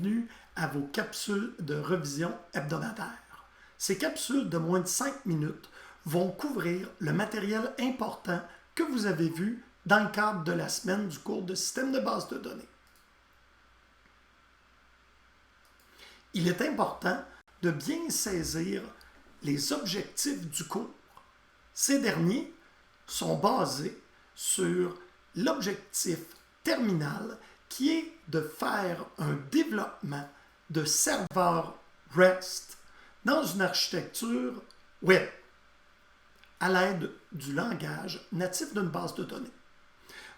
bienvenue à vos capsules de revision hebdomadaire. Ces capsules de moins de 5 minutes vont couvrir le matériel important que vous avez vu dans le cadre de la semaine du cours de système de base de données. Il est important de bien saisir les objectifs du cours. Ces derniers sont basés sur l'objectif terminal qui est de faire un développement de serveurs REST dans une architecture web à l'aide du langage natif d'une base de données.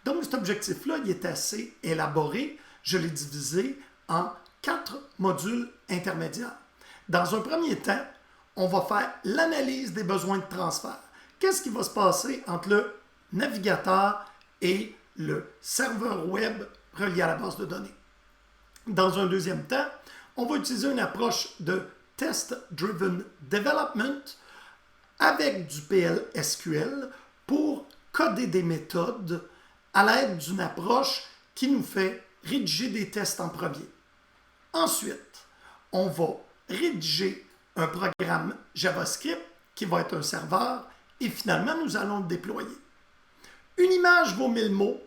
Donc cet objectif-là, il est assez élaboré. Je l'ai divisé en 4 modules intermédiaires. Dans un premier temps, on va faire l'analyse des besoins de transfert. Qu'est-ce qui va se passer entre le navigateur et le serveur web relié à la base de données? Dans un deuxième temps, on va utiliser une approche de Test-Driven Development avec du PL/SQL pour coder des méthodes à l'aide d'une approche qui nous fait rédiger des tests en premier. Ensuite, on va rédiger un programme JavaScript qui va être un serveur et finalement, nous allons le déployer. Une image vaut 1000 mots.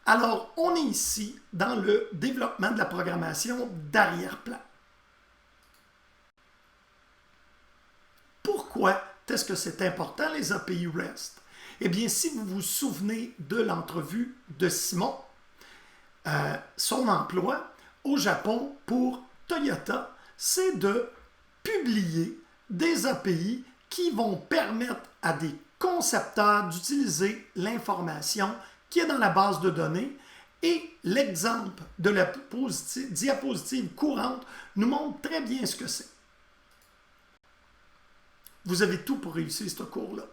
Alors, on est ici dans le développement de la programmation d'arrière-plan. Pourquoi est-ce que c'est important, les API REST? Eh bien, si vous vous souvenez de l'entrevue de Simon, son emploi au Japon pour Toyota, c'est de publier des API qui vont permettre à des concepteurs d'utiliser l'information qui est dans la base de données. Et l'exemple de la diapositive courante nous montre très bien ce que c'est. Vous avez tout pour réussir ce cours-là.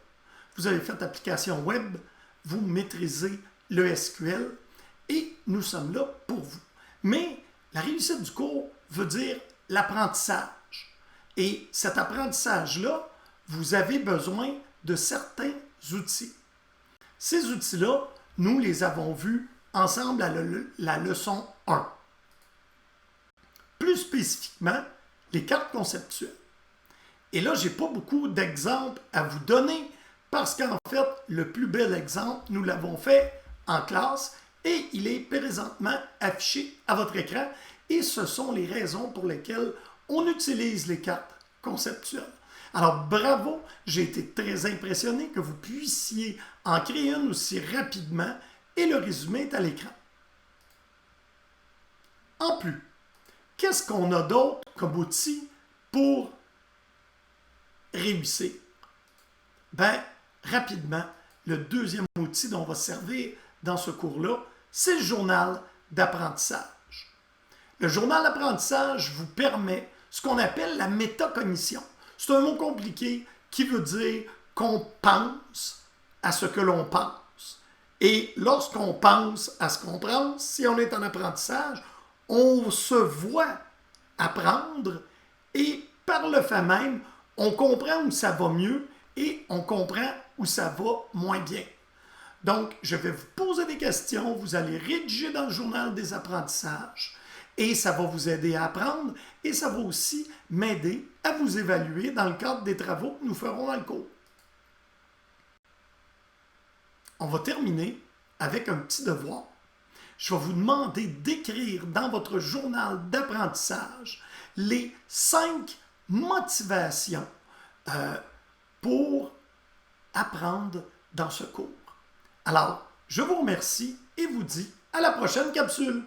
Vous avez fait application web, vous maîtrisez le SQL et nous sommes là pour vous. Mais la réussite du cours veut dire l'apprentissage. Et cet apprentissage-là, vous avez besoin de certains outils. Ces outils-là, nous les avons vus ensemble à la leçon 1. Plus spécifiquement, les cartes conceptuelles. Et là, je n'ai pas beaucoup d'exemples à vous donner parce qu'en fait, le plus bel exemple, nous l'avons fait en classe et il est présentement affiché à votre écran. Et ce sont les raisons pour lesquelles on utilise les cartes conceptuelles. Alors, bravo, j'ai été très impressionné que vous puissiez en créer une aussi rapidement et le résumé est à l'écran. En plus, qu'est-ce qu'on a d'autre comme outil pour réussir? Bien, rapidement, le deuxième outil dont on va se servir dans ce cours-là, c'est le journal d'apprentissage. Le journal d'apprentissage vous permet ce qu'on appelle la métacognition. C'est un mot compliqué qui veut dire qu'on pense à ce que l'on pense. Et lorsqu'on pense à ce qu'on pense, si on est en apprentissage, on se voit apprendre et par le fait même, on comprend où ça va mieux et on comprend où ça va moins bien. Donc, je vais vous poser des questions, vous allez rédiger dans le journal des apprentissages et ça va vous aider à apprendre et ça va aussi m'aider à vous évaluer dans le cadre des travaux que nous ferons dans le cours. On va terminer avec un petit devoir. Je vais vous demander d'écrire dans votre journal d'apprentissage les 5 motivations pour apprendre dans ce cours. Alors, je vous remercie et vous dis à la prochaine capsule.